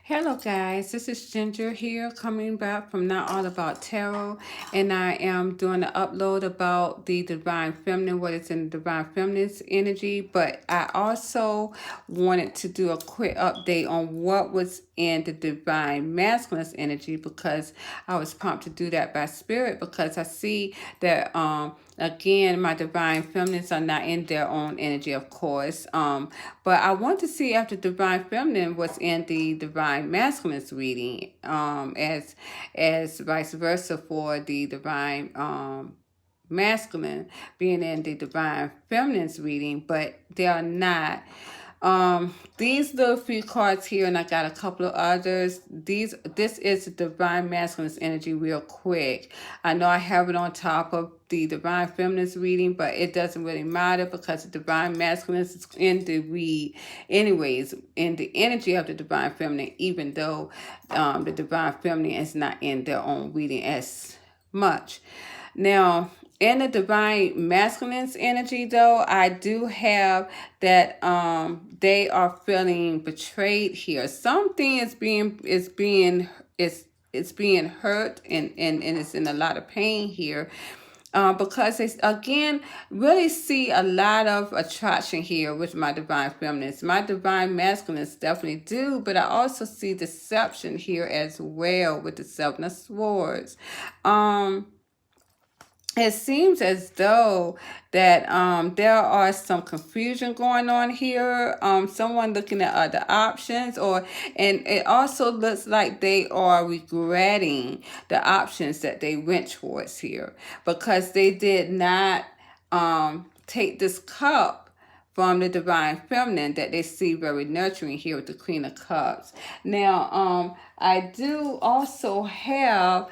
Hello, guys. This is Ginger here, coming back from Not All About Tarot, and I am doing an upload about the Divine Feminine, what is in the Divine Feminine's energy. But I also wanted to do a quick update on what was in the Divine Masculine's energy because I was prompted to do that by Spirit because I see that again, my divine feminines are not in their own energy, of course. But I want to see if the divine feminine was in the divine masculine's reading, as vice versa for the divine masculine being in the divine feminine's reading, but they are not. These little few cards here, and I got a couple of others. This is the divine masculine's energy real quick. I know I have it on top of the divine feminine's reading, but it doesn't really matter because the divine masculine is in the read anyways, in the energy of the divine feminine, even though the divine feminine is not in their own reading as much. Now, in the divine masculine's energy, though, I do have that they are feeling betrayed here. Something is being hurt, and it's in a lot of pain here. Because they again really see a lot of attraction here with my divine feminines. My divine masculines definitely do, but I also see deception here as well with the Seven of Swords. It seems as though that there are some confusion going on here. Someone looking at other options, and it also looks like they are regretting the options that they went towards here because they did not take this cup from the divine feminine that they see very nurturing here with the Queen of Cups. Now, I do also have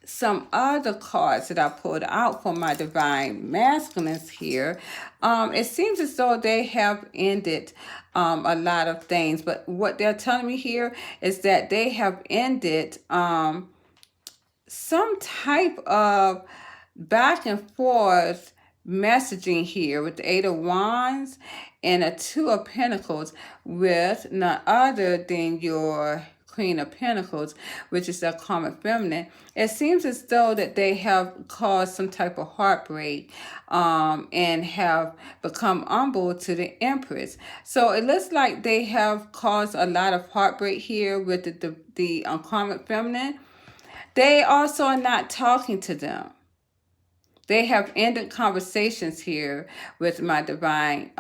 some other cards that I pulled out for my divine masculines here. It seems as though they have ended a lot of things, but what they're telling me here is that they have ended some type of back and forth messaging here with the Eight of Wands and a Two of Pentacles with none other than your Queen of Pentacles, which is their karmic feminine. It seems as though that they have caused some type of heartbreak and have become humble to the Empress. So it looks like they have caused a lot of heartbreak here with the karmic feminine. They also are not talking to them. They have ended conversations here with my divine,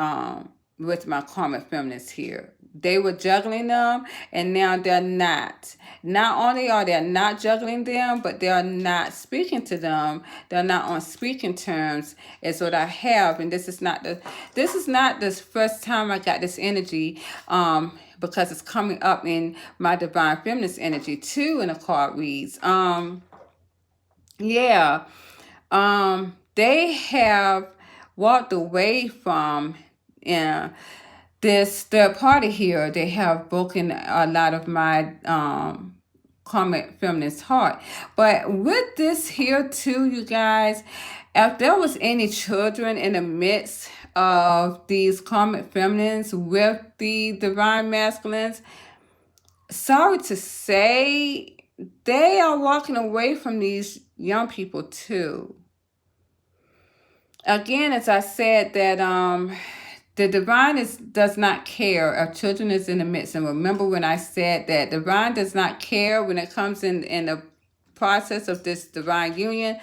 with my karmic feminists here. They were juggling them, and now they're not. Not only are they not juggling them, but they are not speaking to them. They're not on speaking terms. Is what I have, and this is not the first time I got this energy. Because it's coming up in my divine feminist energy too in the card reads. Yeah. They have walked away from this third party here. They have broken a lot of my karmic feminist heart. But with this here too, you guys, if there was any children in the midst of these karmic feminines with the divine masculines, sorry to say, they are walking away from these young people too. Again, as I said, that the divine does not care if children is in the midst. And remember when I said that divine does not care when it comes in the process of this divine union.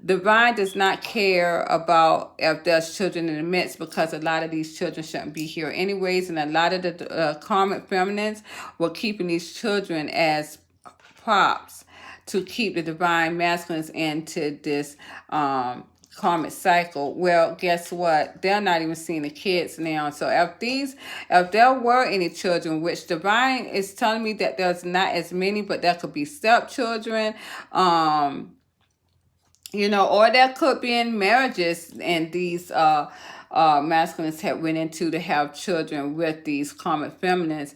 Divine does not care about if there's children in the midst because a lot of these children shouldn't be here anyways. And a lot of the karmic feminines were keeping these children as props to keep the divine masculines into this karmic cycle. Well, guess what? They're not even seeing the kids now. So if there were any children, which divine is telling me that there's not as many, but there could be stepchildren, or there could be in marriages, and these masculines have went into to have children with these karmic feminines.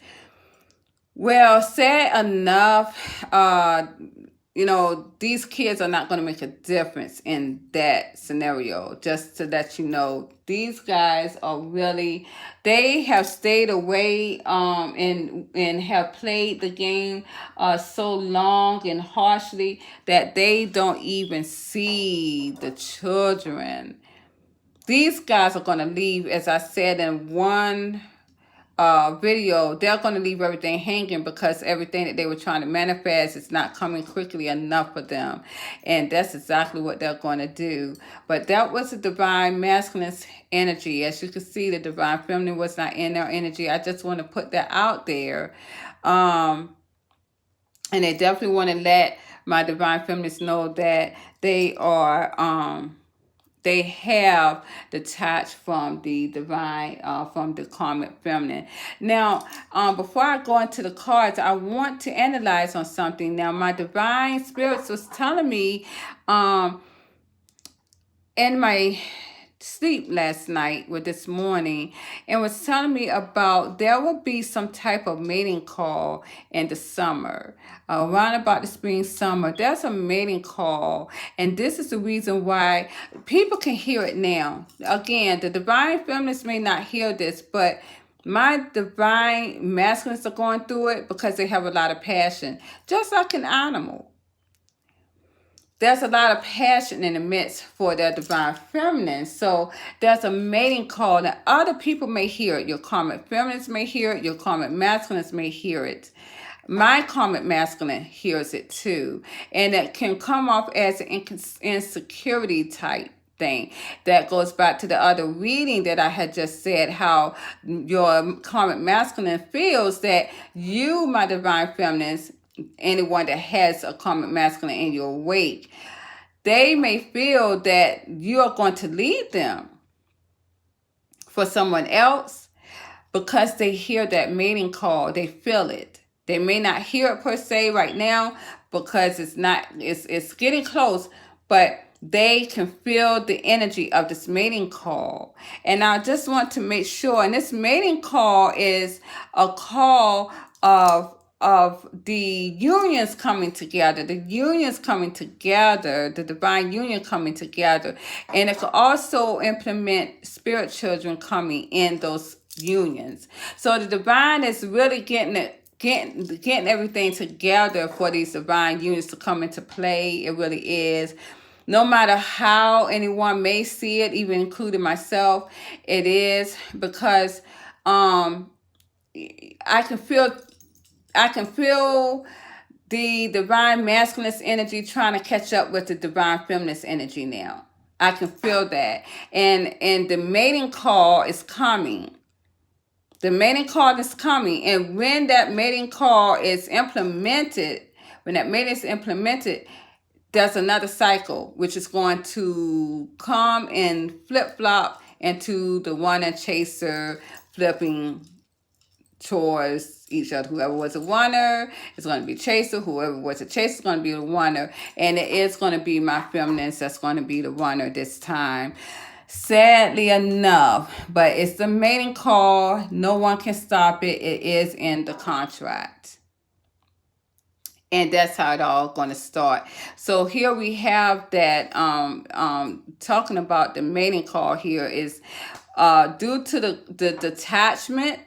Well, sad enough, you know, these kids are not going to make a difference in that scenario. Just to let you know, these guys are really, they have stayed away and have played the game so long and harshly that they don't even see the children. These guys are going to leave, as I said in one video, they're going to leave everything hanging because everything that they were trying to manifest is not coming quickly enough for them. And that's exactly what they're going to do. But that was the divine masculine energy. As you can see, the divine feminine was not in their energy. I just want to put that out there. And they definitely want to let my divine feminists know that they are they have detached from the divine, from the karmic feminine. Now, before I go into the cards, I want to analyze on something. Now, my divine spirits was telling me in my sleep last night with this morning, and was telling me about there will be some type of mating call in the summer. Around about the spring summer, there's a mating call, and this is the reason why people can hear it now. Again, the divine feminists may not hear this, but my divine masculines are going through it because they have a lot of passion, just like an animal. There's a lot of passion in the midst for their divine feminine. So there's a mating call that other people may hear it. Your karmic feminines may hear it. Your karmic masculines may hear it. My karmic masculine hears it too. And it can come off as an insecurity type thing. That goes back to the other reading that I had just said, how your karmic masculine feels that you, my divine feminines, anyone that has a karmic masculine in your wake, they may feel that you are going to lead them for someone else because they hear that mating call. They feel it. They may not hear it per se right now because it's getting close, but they can feel the energy of this mating call. And I just want to make sure, and this mating call is a call of the unions coming together, the unions coming together, the divine union coming together. And it could also implement spirit children coming in those unions. So the divine is really getting everything together for these divine unions to come into play. It really is. No matter how anyone may see it, even including myself, it is, because I can feel the divine masculine energy trying to catch up with the divine feminine energy now. I can feel that. And the mating call is coming. The mating call is coming. And when that mating call is implemented, there's another cycle, which is going to come and flip-flop into the one and chaser flipping towards each other. Whoever was a oneer is going to be chaser. Whoever was a chaser is going to be the oneer. And it is going to be my feminines that's going to be the oneer this time. Sadly enough, but it's the mating call. No one can stop it. It is in the contract. And that's how it all going to start. So here we have that talking about the mating call here is due to the detachment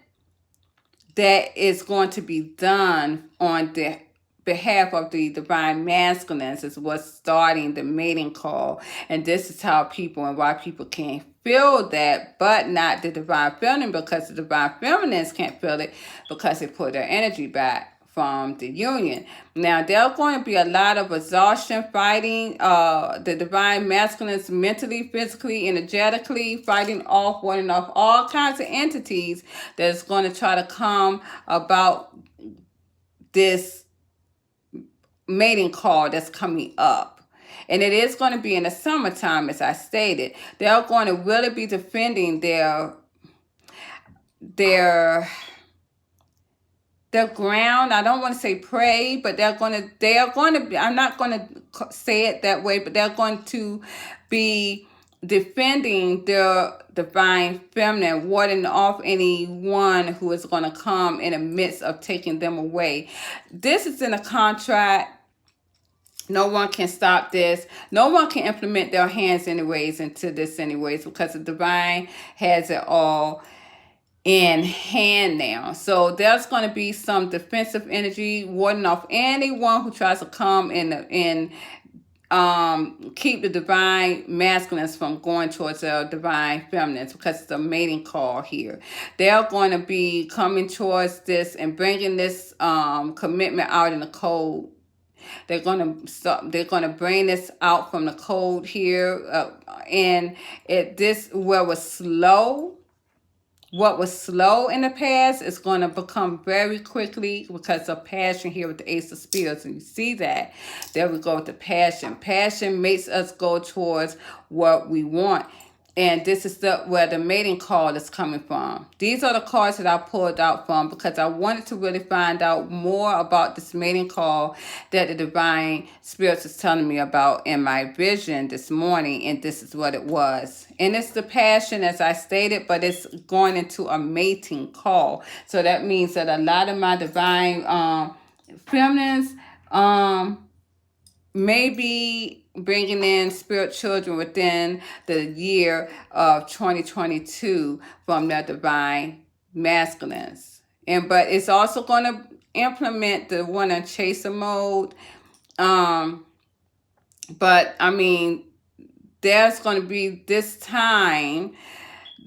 that is going to be done on the behalf of the divine masculines is what's starting the mating call. And this is how people and why people can't feel that, but not the divine feminine, because the divine feminines can't feel it because they put their energy back from the union. Now, there's going to be a lot of exhaustion fighting the divine masculines mentally, physically, energetically, fighting off one and off all kinds of entities that's going to try to come about this mating call that's coming up. And it is going to be in the summertime, as I stated. They're going to really be defending their ground. I don't want to say prey, but they are going to be, I'm not going to say it that way, but they're going to be defending their divine feminine, warding off anyone who is going to come in the midst of taking them away. This is in a contract. No one can stop this. No one can implement their hands anyways into this anyways, because the divine has it all in hand now. So there's going to be some defensive energy warding off anyone who tries to come in keep the divine masculines from going towards the divine feminines, because it's a mating call here. They're going to be coming towards this and bringing this commitment out in the cold. They're gonna bring this out from the cold here, and this where was slow. What was slow in the past is going to become very quickly, because of passion here with the Ace of Spears. And you see that. There we go with the passion. Passion makes us go towards what we want. And this is where the mating call is coming from. These are the cards that I pulled out from, because I wanted to really find out more about this mating call that the Divine Spirits is telling me about in my vision this morning. And this is what it was. And it's the passion, as I stated, but it's going into a mating call. So that means that a lot of my divine feminines maybe bringing in spirit children within the year of 2022 from their divine masculines. But it's also going to implement the one in chaser mode. But I mean, there's going to be this time.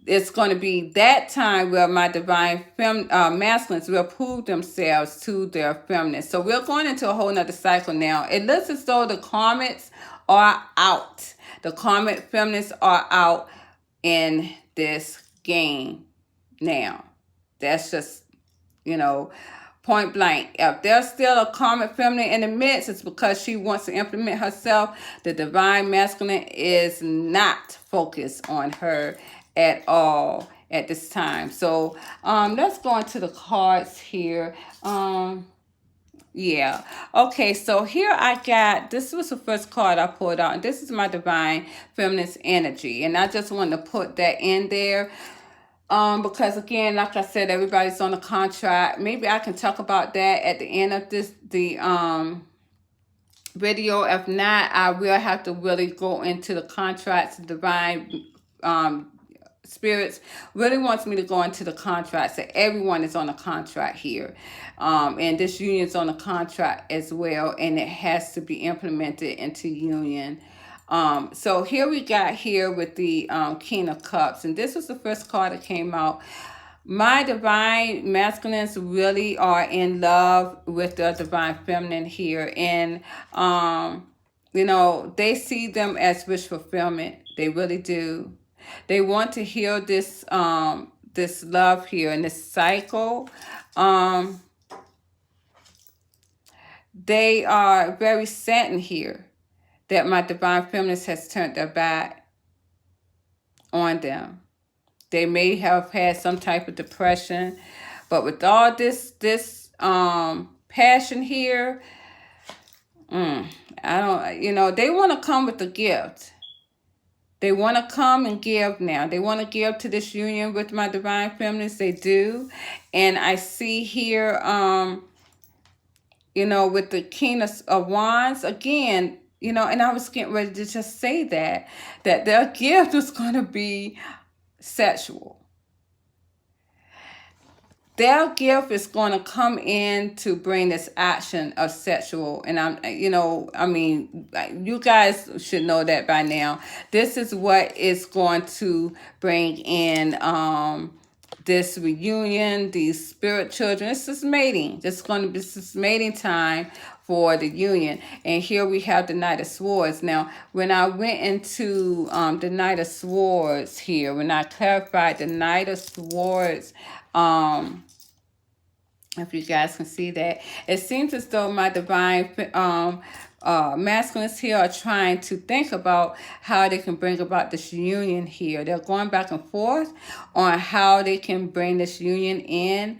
It's going to be that time where my divine masculines will prove themselves to their feminine. So we're going into a whole nother cycle now. It looks as though the karmics are out. The karmic feminists are out in this game now. That's just, point blank. If there's still a karmic feminine in the midst, it's because she wants to implement herself. The divine masculine is not focused on her at all at this time. So let's go into the cards here. Yeah. Okay, so here I got, this was the first card I pulled out, and this is my divine feminist energy. And I just wanted to put that in there. Because again, like I said, everybody's on a contract. Maybe I can talk about that at the end of the video. If not, I will have to really go into the contracts. Divine spirits really wants me to go into the contracts. So everyone is on a contract here, and this union is on a contract as well, and it has to be implemented into union. So here we got here with the King of Cups, and this was the first card that came out. My divine masculines really are in love with the divine feminine here, and they see them as wish fulfillment. They really do. They want to heal this this love here in this cycle. They are very saddened here that my divine feminist has turned their back on them. They may have had some type of depression, but with all this passion here, I don't, they want to come with a gift. They want to come and give now. They want to give to this union with my divine feminines. They do. And I see here, with the King of Wands, again, and I was getting ready to just say that their gift was going to be sexual. Their gift is going to come in to bring this action of sexual. And you guys should know that by now. This is what is going to bring in this reunion, these spirit children. This is mating. This is mating time for the union. And here we have the Knight of Swords. Now, when I went into the Knight of Swords here, when I clarified the Knight of Swords, if you guys can see that, it seems as though my divine masculines here are trying to think about how they can bring about this union here. They're going back and forth on how they can bring this union in,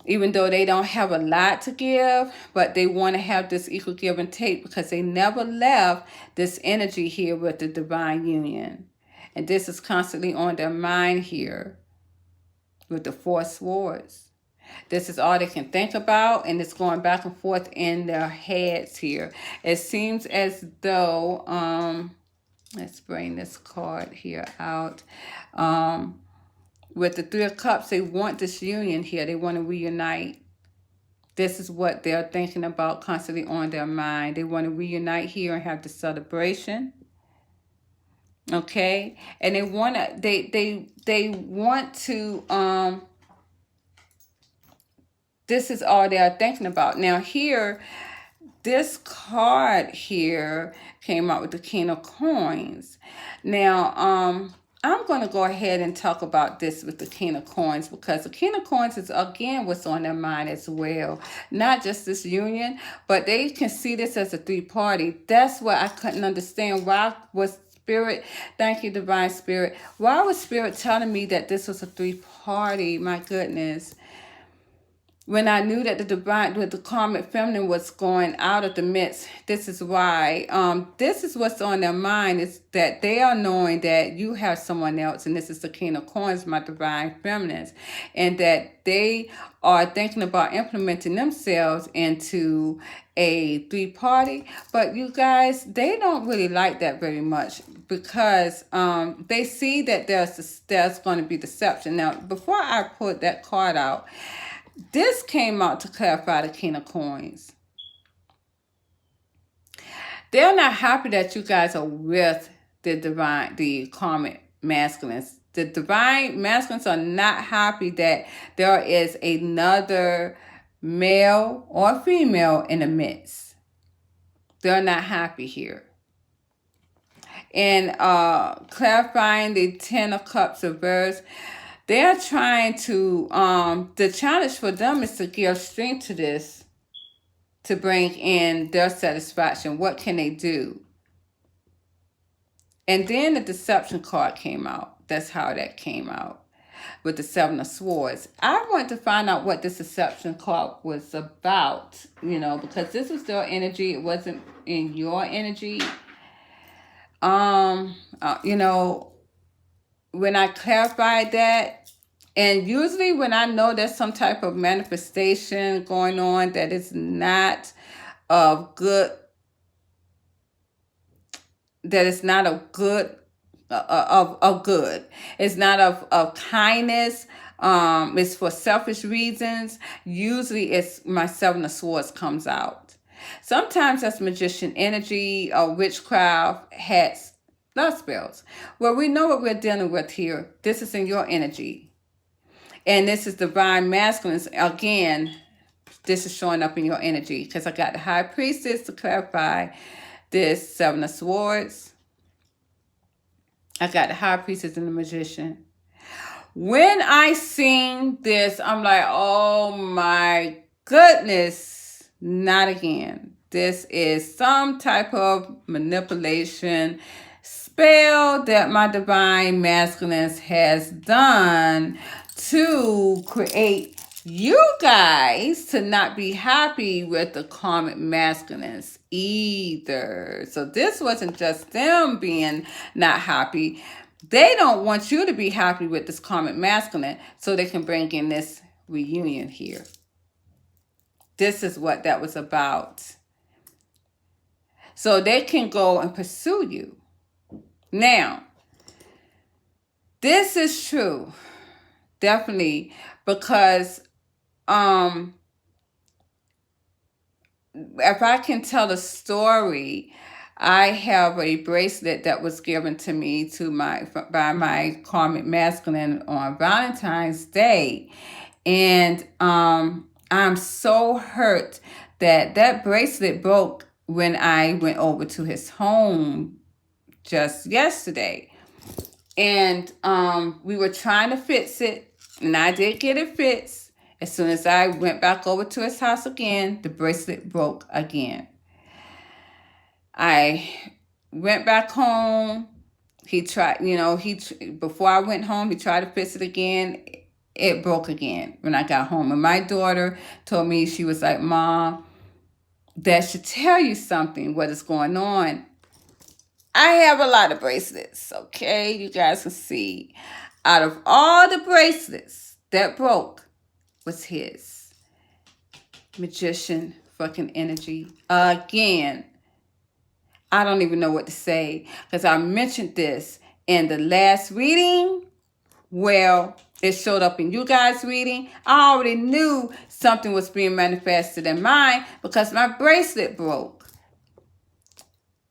even though they don't have a lot to give, but they want to have this equal give and take, because they never left this energy here with the divine union. And this is constantly on their mind here with the Four Swords. This is all they can think about, and it's going back and forth in their heads here. It seems as though, let's bring this card here out. With the Three of Cups, they want this union here. They want to reunite. This is what they're thinking about constantly on their mind. They want to reunite here and have the celebration. Okay, and they want to. They want to. This is all they are thinking about. Now here, this card here came out with the King of Coins. Now, I'm going to go ahead and talk about this with the King of Coins, because the King of Coins is, again, what's on their mind as well. Not just this union, but they can see this as a three-party. That's what I couldn't understand. Why was Spirit, thank you, Divine Spirit, why was Spirit telling me that this was a three-party? My goodness. When I knew that the karmic feminine was going out of the midst, this is why. This is what's on their mind, is that they are knowing that you have someone else, and this is the King of Coins, my divine feminines, and that they are thinking about implementing themselves into a three-party. But you guys, they don't really like that very much, because they see that there's going to be deception. Now, before I put that card out, this came out to clarify the King of Coins. They're not happy that you guys are with the karmic masculines. The divine masculines are not happy that there is another male or female in the midst. They're not happy here. And clarifying the Ten of Cups reverse, they're trying to, the challenge for them is to give strength to this, to bring in their satisfaction. What can they do? And then the deception card came out. That's how that came out, with the Seven of Swords. I want to find out what this deception card was about, because this was their energy. It wasn't in your energy. When I clarified that, and usually when I know there's some type of manifestation going on that is not of good, that is not of good, of good, it's not of kindness, it's for selfish reasons, usually it's my Seven of Swords comes out. Sometimes that's magician energy or witchcraft, hats, love spells. Well, we know what we're dealing with here. This is in your energy. And this is divine masculines. Again, this is showing up in your energy, because I got the High Priestess to clarify this Seven of Swords. I got the High Priestess and the Magician. When I seen this, I'm like, oh my goodness, not again. This is some type of manipulation spell that my divine masculines has done to create you guys to not be happy with the karmic masculines either. So this wasn't just them being not happy. They don't want you to be happy with this karmic masculine, so they can bring in this reunion here. This is what that was about. So they can go and pursue you. Now, this is true. Definitely, because if I can tell a story, I have a bracelet that was given to me by my karmic masculine on Valentine's Day, and I'm so hurt that bracelet broke when I went over to his home just yesterday, and we were trying to fix it. And I did get it fixed. As soon as I went back over to his house again, the bracelet broke again. I went back home. He tried, before I went home, he tried to fix it again. It broke again when I got home. And my daughter told me, she was like, Mom, that should tell you something, what is going on. I have a lot of bracelets, okay? You guys can see. Out of all the bracelets that broke was his. Magician fucking energy. Again, I don't even know what to say because I mentioned this in the last reading. Well, it showed up in you guys' reading. I already knew something was being manifested in mine because my bracelet broke.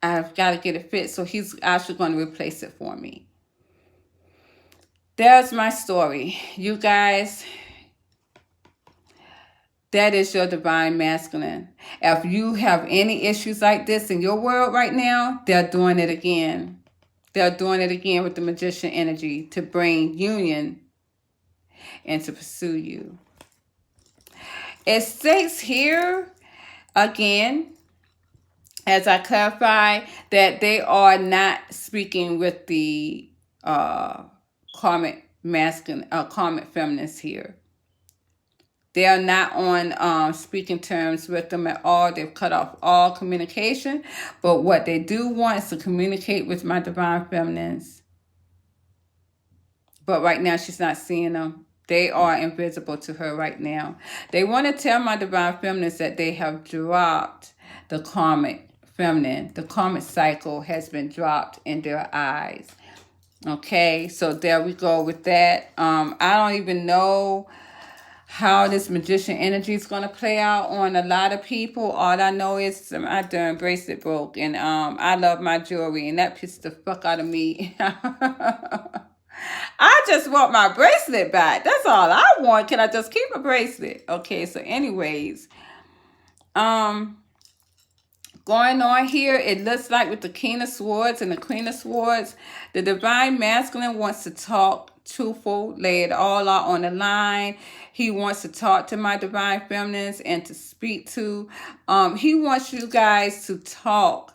I've got to get it fixed, so he's actually going to replace it for me. There's my story. You guys, that is your divine masculine. If you have any issues like this in your world right now, they're doing it again. They're doing it again with the magician energy to bring union and to pursue you. It states here, again, as I clarify, that they are not speaking with the karmic masculine, karmic feminines here. They are not on speaking terms with them at all. They've cut off all communication. But what they do want is to communicate with my divine feminines. But right now, she's not seeing them. They are invisible to her right now. They want to tell my divine feminines that they have dropped the karmic feminine. The karmic cycle has been dropped in their eyes. Okay, so there we go with that. I don't even know how this magician energy is going to play out on a lot of people. All I know is my darn bracelet broke, and I love my jewelry, and that pissed the fuck out of me. I just want my bracelet back. That's all I want. Can I just keep a bracelet? Okay, so anyways, going on here, it looks like with the King of Swords and the Queen of Swords, the divine masculine wants to talk truthful, lay it all out on the line. He wants to talk to my divine feminines and to speak to. He wants you guys to talk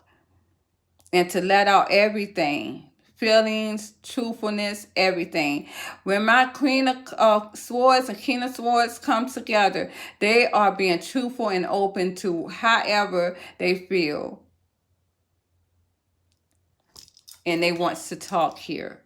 and to let out everything. Feelings, truthfulness, everything. When my Queen of Swords and King of Swords come together, they are being truthful and open to however they feel. And they want to talk here.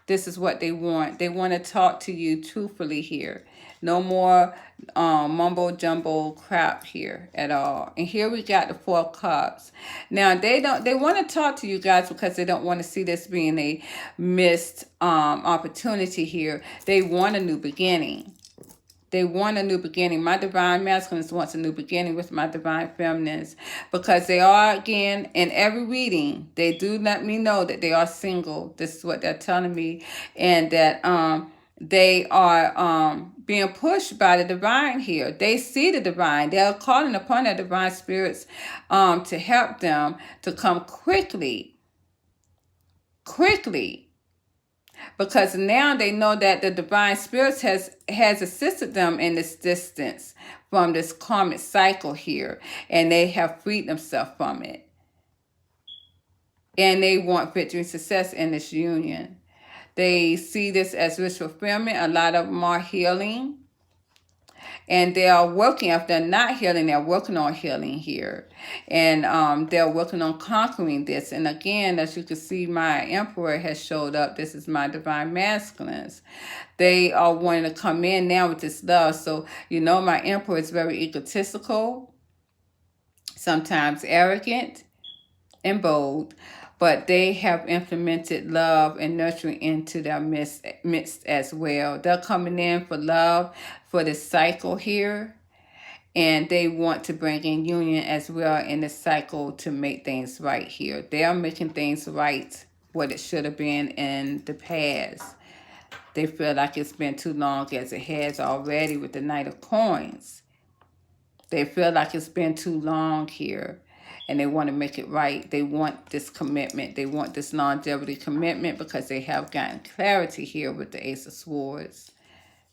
This is what they want. They want to talk to you truthfully here. No more mumbo jumbo crap here at all. And here we got the 4 cups. Now they want to talk to you guys because they don't want to see this being a missed opportunity here. They want a new beginning. They want a new beginning. My divine masculines wants a new beginning with my divine feminines because they are, again, in every reading, they do let me know that they are single. This is what they're telling me. And that they are being pushed by the divine here. They see the divine. They're calling upon their divine spirits to help them to come quickly. Because now they know that the divine spirits has assisted them in this distance from this karmic cycle here. And they have freed themselves from it. And they want victory and success in this union. They see this as wish fulfillment. A lot of them are healing. And they are working, if they're not healing, they're working on healing here. And they're working on conquering this. And again, as you can see, my Emperor has showed up. This is my divine masculines. They are wanting to come in now with this love. So, you know, my Emperor is very egotistical, sometimes arrogant and bold. But they have implemented love and nurturing into their midst as well. They're coming in for love for this cycle here. And they want to bring in union as well in this cycle to make things right here. They are making things right what it should have been in the past. They feel like it's been too long as it has already with the Knight of Coins. They feel like it's been too long here. And they want to make it right. They want this commitment. They want this longevity commitment because they have gotten clarity here with the Ace of Swords.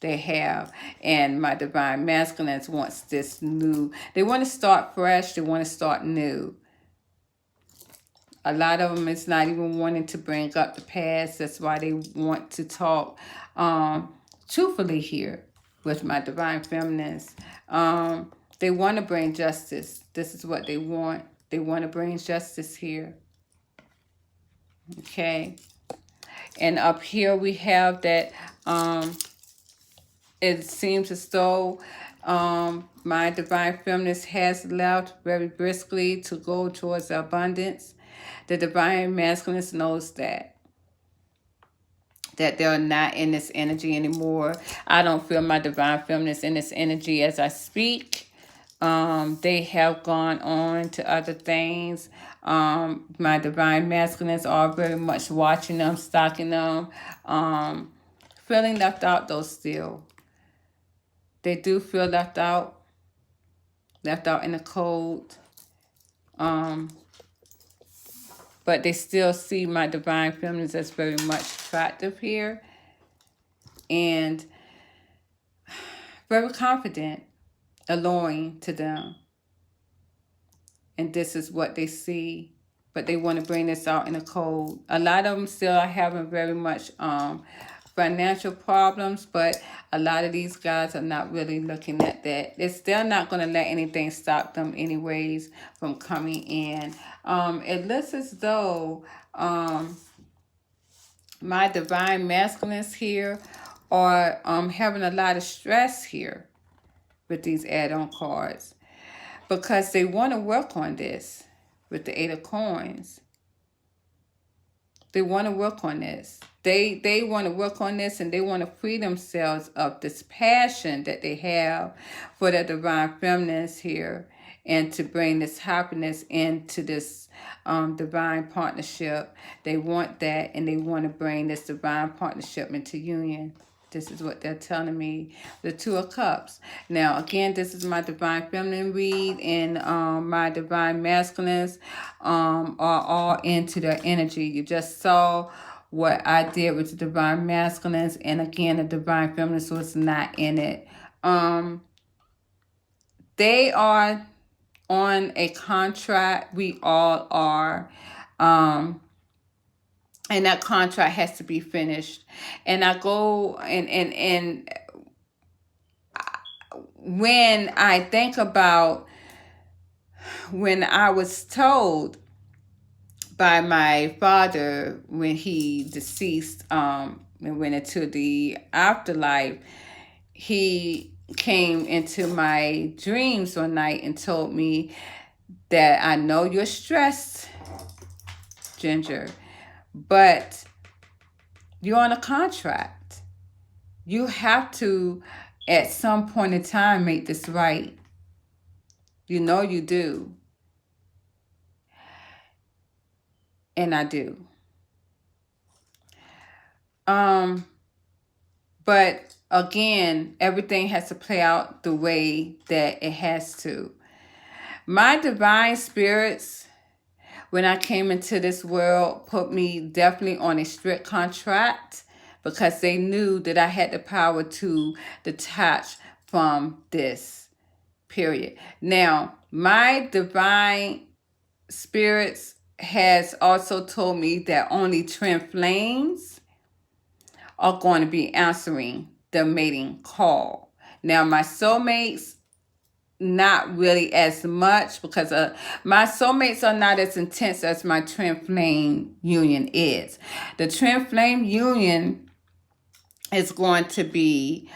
They have. And my divine masculines wants this new. They want to start fresh. They want to start new. A lot of them is not even wanting to bring up the past. That's why they want to talk truthfully here with my divine feminines. They want to bring justice. This is what they want. They want to bring justice here. Okay. And up here we have that it seems as though my divine feminine has left very briskly to go towards abundance. The divine masculine knows that they're not in this energy anymore. I don't feel my divine feminine in this energy as I speak. They have gone on to other things. My divine masculines are very much watching them, stalking them, feeling left out though still. They do feel left out in the cold. But they still see my divine feminines as very much attractive here. And very confident, alluring to them. And this is what they see. But they want to bring this out in the cold. A lot of them still are having very much financial problems, but a lot of these guys are not really looking at that. They're still not going to let anything stop them anyways from coming in. It looks as though my divine masculines here are having a lot of stress here with these add-on cards, because they want to work on this with the Eight of Coins. They want to work on this. They want to work on this, and they want to free themselves of this passion that they have for the divine feminines here, and to bring this happiness into this divine partnership. They want that, and they want to bring this divine partnership into union. This is what they're telling me. The Two of Cups. Now, again, this is my divine feminine read, and my divine masculines are all into their energy. You just saw what I did with the divine masculines, and again, the divine feminines was not in it. They are on a contract. We all are. And that contract has to be finished. And I go and when I think about when I was told by my father when he deceased and went into the afterlife, he came into my dreams one night and told me that I know you're stressed, Ginger, but you're on a contract. You have to, at some point in time, make this right. You know you do. And I do. But again, everything has to play out the way that it has to. My divine spirits, when I came into this world, put me definitely on a strict contract, because they knew that I had the power to detach from this, period. Now, my divine spirits has also told me that only twin flames are going to be answering the mating call. Now, my soulmates, not really as much, because my soulmates are not as intense as my twin flame union is. The twin flame union is going to be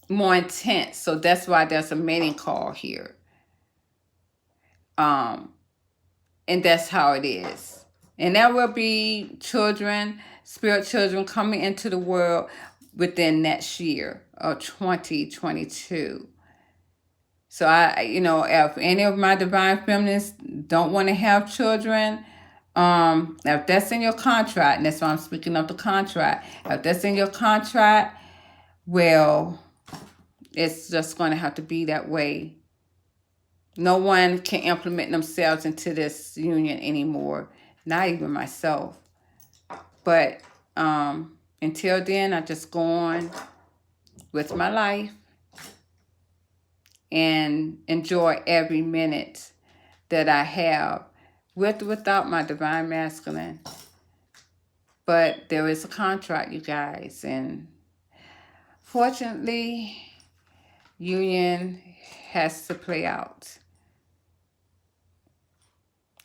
more intense, so that's why there's a mating call here. And that's how it is. And there will be children, spirit children, coming into the world within next year of 2022. So if any of my divine feminines don't want to have children, if that's in your contract, and that's why I'm speaking of the contract, if that's in your contract, well, it's just going to have to be that way. No one can implement themselves into this union anymore, not even myself. But until then, I just go on with my life and enjoy every minute that I have with or without my divine masculine. But there is a contract, you guys, and fortunately, union has to play out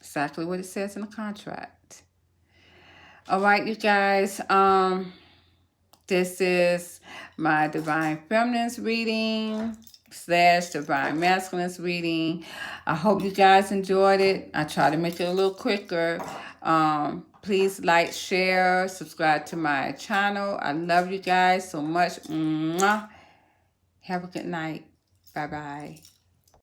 exactly what it says in the contract. All right, you guys, This is my Divine Feminine's reading / Divine Masculine's reading. I hope you guys enjoyed it. I try to make it a little quicker. Please like, share, subscribe to my channel. I love you guys so much. Mwah. Have a good night. Bye-bye.